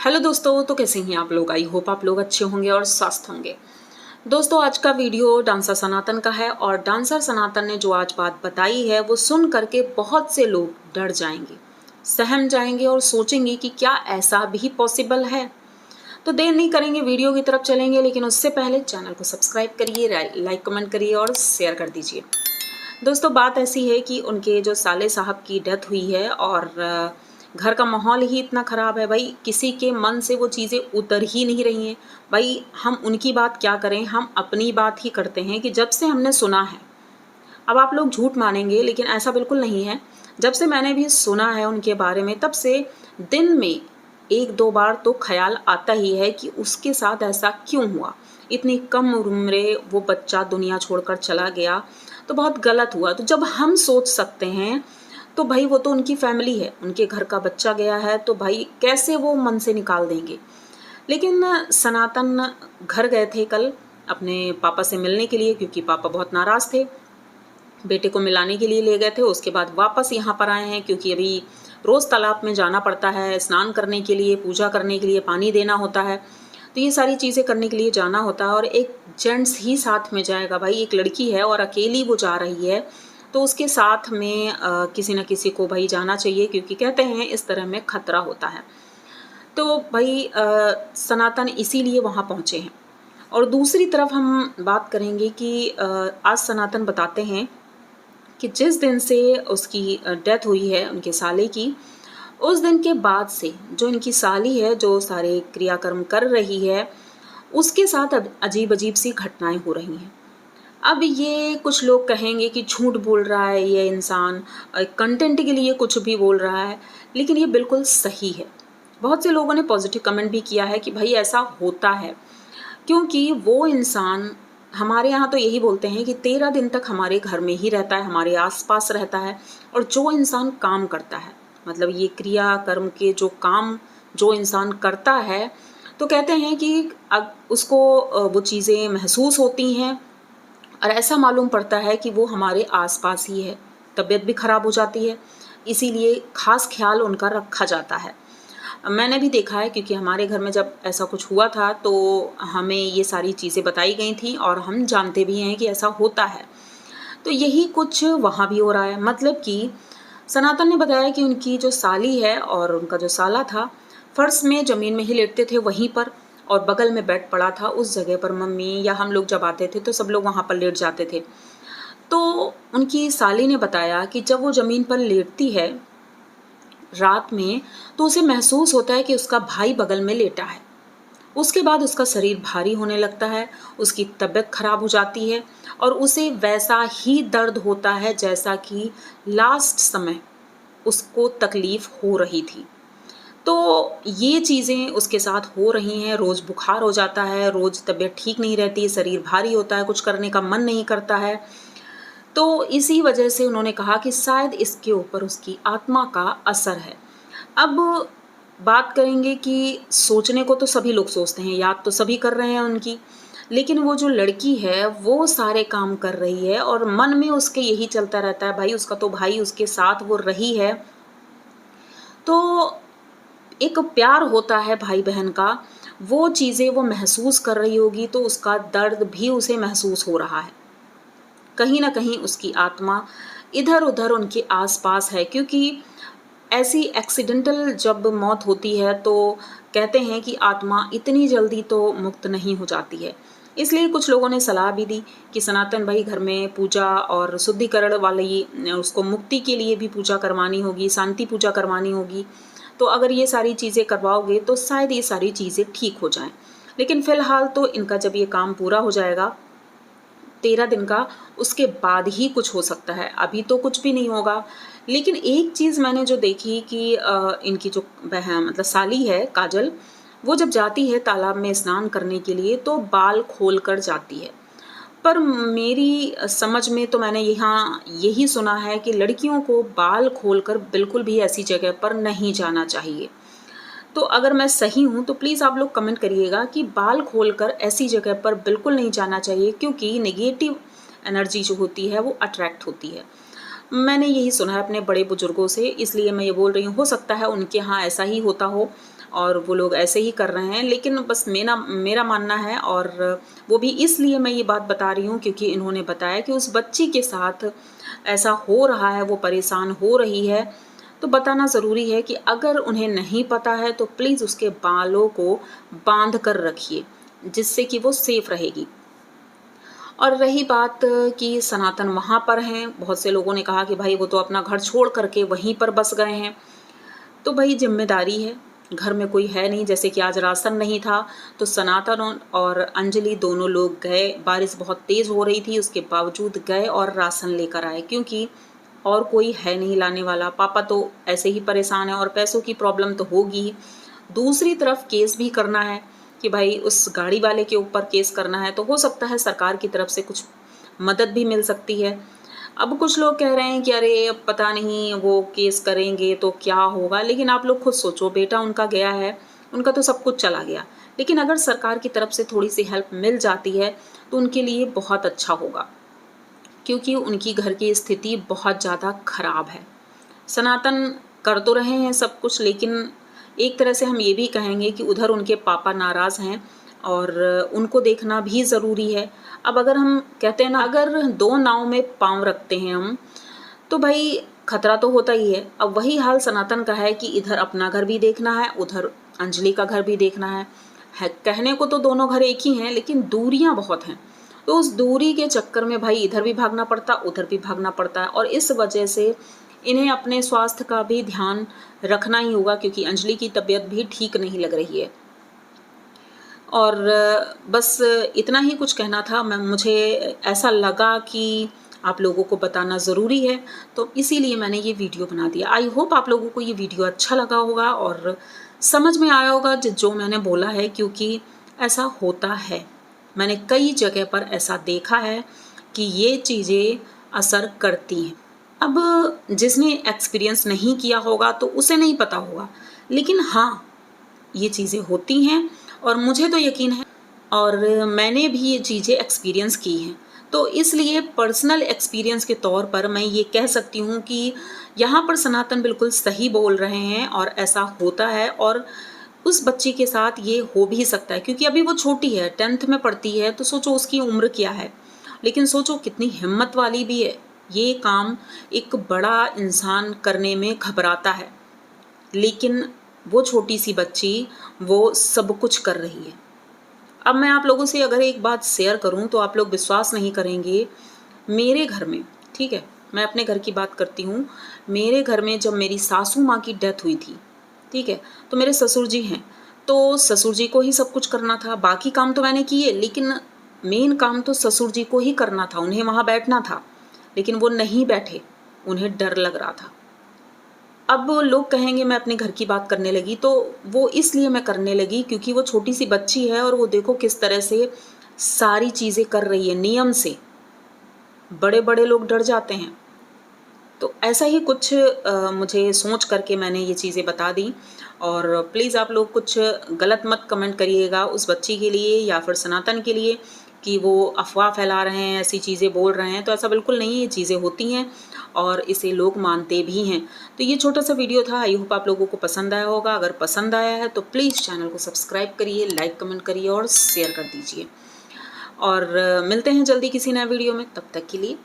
Hello दोस्तों, तो कैसे हैं आप लोग। आई होप आप लोग अच्छे होंगे और स्वस्थ होंगे। दोस्तों, आज का वीडियो डांसर सनातन का है और डांसर सनातन ने जो आज बात बताई है वो सुन करके बहुत से लोग डर जाएंगे, सहम जाएंगे और सोचेंगे कि क्या ऐसा भी पॉसिबल है। तो देर नहीं करेंगे, वीडियो की तरफ चलेंगे, लेकिन उससे पहले चैनल को सब्सक्राइब करिए, लाइक कमेंट करिए और शेयर कर दीजिए। दोस्तों, बात ऐसी है कि उनके जो साले साहब की डेथ हुई है और घर का माहौल ही इतना ख़राब है भाई, किसी के मन से वो चीज़ें उतर ही नहीं रही हैं। भाई हम उनकी बात क्या करें, हम अपनी बात ही करते हैं कि जब से हमने सुना है, अब आप लोग झूठ मानेंगे लेकिन ऐसा बिल्कुल नहीं है। जब से मैंने भी सुना है उनके बारे में, तब से दिन में एक दो बार तो ख्याल आता ही है कि उसके साथ ऐसा क्यों हुआ। इतनी कम उम्र में वो बच्चा दुनिया छोड़कर चला गया तो बहुत गलत हुआ। तो जब हम सोच सकते हैं तो भाई वो तो उनकी फैमिली है, उनके घर का बच्चा गया है तो भाई कैसे वो मन से निकाल देंगे। लेकिन सनातन घर गए थे कल अपने पापा से मिलने के लिए, क्योंकि पापा बहुत नाराज़ थे। बेटे को मिलाने के लिए ले गए थे, उसके बाद वापस यहाँ पर आए हैं क्योंकि अभी रोज़ तालाब में जाना पड़ता है, स्नान करने के लिए, पूजा करने के लिए पानी देना होता है। तो ये सारी चीज़ें करने के लिए जाना होता है और एक जेंट्स ही साथ में जाएगा। भाई एक लड़की है और अकेली वो जा रही है, तो उसके साथ में किसी न किसी को भाई जाना चाहिए, क्योंकि कहते हैं इस तरह में खतरा होता है। तो भाई सनातन इसीलिए वहाँ पहुँचे हैं। और दूसरी तरफ हम बात करेंगे कि आज सनातन बताते हैं कि जिस दिन से उसकी डेथ हुई है उनके साले की, उस दिन के बाद से जो इनकी साली है, जो सारे क्रियाकर्म कर रही है, उसके साथ अब अजीब-अजीब सी घटनाएँ हो रही हैं। अब ये कुछ लोग कहेंगे कि झूठ बोल रहा है ये इंसान, कंटेंट के लिए कुछ भी बोल रहा है, लेकिन ये बिल्कुल सही है। बहुत से लोगों ने पॉज़िटिव कमेंट भी किया है कि भई ऐसा होता है, क्योंकि वो इंसान, हमारे यहाँ तो यही बोलते हैं कि 13 दिन तक हमारे घर में ही रहता है, हमारे आस-पास रहता है। और जो इंसान काम करता है, मतलब ये क्रिया कर्म के जो काम जो इंसान करता है, तो कहते हैं कि अब उसको वो चीज़ें महसूस होती हैं और ऐसा मालूम पड़ता है कि वो हमारे आस-पास ही है। तबीयत भी ख़राब हो जाती है, इसीलिए ख़ास ख़्याल उनका रखा जाता है। मैंने भी देखा है, क्योंकि हमारे घर में जब ऐसा कुछ हुआ था तो हमें ये सारी चीज़ें बताई गई थी और हम जानते भी हैं कि ऐसा होता है। तो यही कुछ वहाँ भी हो रहा है। मतलब कि सनातन ने बताया कि उनकी जो साली है और उनका जो साला था, फ़र्श में ज़मीन में ही लेटते थे वहीं पर, और बगल में बेड पड़ा था, उस जगह पर मम्मी या हम लोग जब आते थे तो सब लोग वहाँ पर लेट जाते थे। तो उनकी साली ने बताया कि जब वो ज़मीन पर लेटती है रात में, तो उसे महसूस होता है कि उसका भाई बगल में लेटा है। उसके बाद उसका शरीर भारी होने लगता है, उसकी तबीयत खराब हो जाती है और उसे वैसा ही दर्द होता है जैसा कि लास्ट समय उसको तकलीफ़ हो रही थी। तो ये चीज़ें उसके साथ हो रही हैं, रोज़ बुखार हो जाता है, रोज़ तबीयत ठीक नहीं रहती, शरीर भारी होता है, कुछ करने का मन नहीं करता है। तो इसी वजह से उन्होंने कहा कि शायद इसके ऊपर उसकी आत्मा का असर है। अब बात करेंगे कि सोचने को तो सभी लोग सोचते हैं, याद तो सभी कर रहे हैं उनकी, लेकिन वो जो लड़की है वो सारे काम कर रही है और मन में उसके यही चलता रहता है, भाई उसका तो भाई उसके साथ वो रही है। तो एक प्यार होता है भाई-बहन का, वो चीज़ें वो महसूस कर रही होगी तो उसका दर्द भी उसे महसूस हो रहा है। कहीं न कहीं उसकी आत्मा इधर-उधर उनके आस-पास है, क्योंकि ऐसी एक्सीडेंटल जब मौत होती है तो कहते हैं कि आत्मा इतनी जल्दी तो मुक्त नहीं हो जाती है। इसलिए कुछ लोगों ने सलाह भी दी कि सनातन भाई घर में पूजा और शुद्धिकरण वाली उसको मुक्ति के लिए भी पूजा करवानी होगी, शांति पूजा करवानी होगी। तो अगर ये सारी चीज़ें करवाओगे तो शायद ये सारी चीज़ें ठीक हो जाएँ। लेकिन फ़िलहाल तो इनका जब ये काम पूरा हो जाएगा 13 दिन का, उसके बाद ही कुछ हो सकता है, अभी तो कुछ भी नहीं होगा। लेकिन एक चीज़ मैंने जो देखी कि इनकी जो मतलब साली है काजल, वो जब जाती है तालाब में स्नान करने के लिए तो बाल खोल कर जाती है। पर मेरी समझ में तो मैंने यहाँ यही सुना है कि लड़कियों को बाल खोलकर बिल्कुल भी ऐसी जगह पर नहीं जाना चाहिए। तो अगर मैं सही हूँ तो प्लीज़ आप लोग कमेंट करिएगा कि बाल खोलकर ऐसी जगह पर बिल्कुल नहीं जाना चाहिए, क्योंकि नेगेटिव एनर्जी जो होती है वो अट्रैक्ट होती है। मैंने यही सुना है अपने बड़े बुजुर्गों से, इसलिए मैं ये बोल रही हूँ, हो सकता है उनके यहाँ ऐसा ही होता हो। और वो लोग ऐसे ही कर रहे हैं। लेकिन बस मेरा मानना है, और वो भी इसलिए मैं ये बात बता रही हूँ क्योंकि इन्होंने बताया कि उस बच्ची के साथ ऐसा हो रहा है, वो परेशान हो रही है। तो बताना ज़रूरी है कि अगर उन्हें नहीं पता है तो प्लीज़ उसके बालों को बांध कर रखिए, जिससे कि वो सेफ़ रहेगी। और रही बात कि सनातन वहाँ पर हैं, बहुत से लोगों ने कहा कि भाई वो तो अपना घर छोड़ करके वहीं पर बस गए हैं। तो भाई ज़िम्मेदारी है, घर में कोई है नहीं, जैसे कि आज राशन नहीं था तो सनातन और अंजलि दोनों लोग गए। बारिश बहुत तेज़ हो रही थी, उसके बावजूद गए और राशन लेकर आए, क्योंकि और कोई है नहीं लाने वाला। पापा तो ऐसे ही परेशान है और पैसों की प्रॉब्लम तो होगी ही। दूसरी तरफ केस भी करना है कि भाई उस गाड़ी वाले के ऊपर केस करना है, तो हो सकता है सरकार की तरफ से कुछ मदद भी मिल सकती है। अब कुछ लोग कह रहे हैं कि अरे अब पता नहीं वो केस करेंगे तो क्या होगा, लेकिन आप लोग खुद सोचो, बेटा उनका गया है, उनका तो सब कुछ चला गया, लेकिन अगर सरकार की तरफ से थोड़ी सी हेल्प मिल जाती है तो उनके लिए बहुत अच्छा होगा, क्योंकि उनकी घर की स्थिति बहुत ज़्यादा खराब है। सनातन कर तो रहे हैं सब कुछ, लेकिन एक तरह से हम ये भी कहेंगे कि उधर उनके पापा नाराज़ हैं और उनको देखना भी ज़रूरी है। अब अगर हम कहते हैं ना, अगर दो नाव में पाँव रखते हैं हम, तो भाई खतरा तो होता ही है। अब वही हाल सनातन का है कि इधर अपना घर भी देखना है, उधर अंजलि का घर भी देखना है। कहने को तो दोनों घर एक ही हैं, लेकिन दूरियां बहुत हैं। तो उस दूरी के चक्कर में भाई इधर भी भागना पड़ता, उधर भी भागना पड़ता है, और इस वजह से इन्हें अपने स्वास्थ्य का भी ध्यान रखना ही होगा, क्योंकि अंजलि की तबीयत भी ठीक नहीं लग रही है। और बस इतना ही कुछ कहना था। मुझे ऐसा लगा कि आप लोगों को बताना ज़रूरी है, तो इसीलिए मैंने ये वीडियो बना दिया। आई होप आप लोगों को ये वीडियो अच्छा लगा होगा और समझ में आया होगा जो मैंने बोला है, क्योंकि ऐसा होता है। मैंने कई जगह पर ऐसा देखा है कि ये चीज़ें असर करती हैं। अब जिसने एक्सपीरियंस नहीं किया होगा तो उसे नहीं पता होगा, लेकिन हाँ, ये चीज़ें होती हैं और मुझे तो यकीन है, और मैंने भी ये चीज़ें एक्सपीरियंस की हैं। तो इसलिए पर्सनल एक्सपीरियंस के तौर पर मैं ये कह सकती हूँ कि यहाँ पर सनातन बिल्कुल सही बोल रहे हैं और ऐसा होता है, और उस बच्ची के साथ ये हो भी सकता है, क्योंकि अभी वो छोटी है, 10th में पढ़ती है, तो सोचो उसकी उम्र क्या है। लेकिन सोचो कितनी हिम्मत वाली भी है। ये काम एक बड़ा इंसान करने में घबराता है, लेकिन वो छोटी सी बच्ची वो सब कुछ कर रही है। अब मैं आप लोगों से अगर एक बात शेयर करूं तो आप लोग विश्वास नहीं करेंगे। मेरे घर में, ठीक है, मैं अपने घर की बात करती हूँ। मेरे घर में जब मेरी सासू माँ की डेथ हुई थी, ठीक है, तो मेरे ससुर जी हैं, तो ससुर जी को ही सब कुछ करना था। बाकी काम तो मैंने किए, लेकिन मेन काम तो ससुर जी को ही करना था। उन्हें वहाँ बैठना था, लेकिन वो नहीं बैठे, उन्हें डर लग रहा था। अब लोग कहेंगे मैं अपने घर की बात करने लगी, तो वो इसलिए मैं करने लगी क्योंकि वो छोटी सी बच्ची है और वो देखो किस तरह से सारी चीज़ें कर रही है नियम से। बड़े बड़े लोग डर जाते हैं। तो ऐसा ही कुछ मुझे सोच करके मैंने ये चीज़ें बता दी। और प्लीज़ आप लोग कुछ गलत मत कमेंट करिएगा उस बच्ची के लिए या फिर सनातन के लिए कि वो अफ़वाह फैला रहे हैं, ऐसी चीज़ें बोल रहे हैं। तो ऐसा बिल्कुल नहीं है, ये चीज़ें होती हैं और इसे लोग मानते भी हैं। तो ये छोटा सा वीडियो था, आई होप आप लोगों को पसंद आया होगा। अगर पसंद आया है तो प्लीज़ चैनल को सब्सक्राइब करिए, लाइक कमेंट करिए और शेयर कर दीजिए। और मिलते हैं जल्दी किसी नए वीडियो में, तब तक के लिए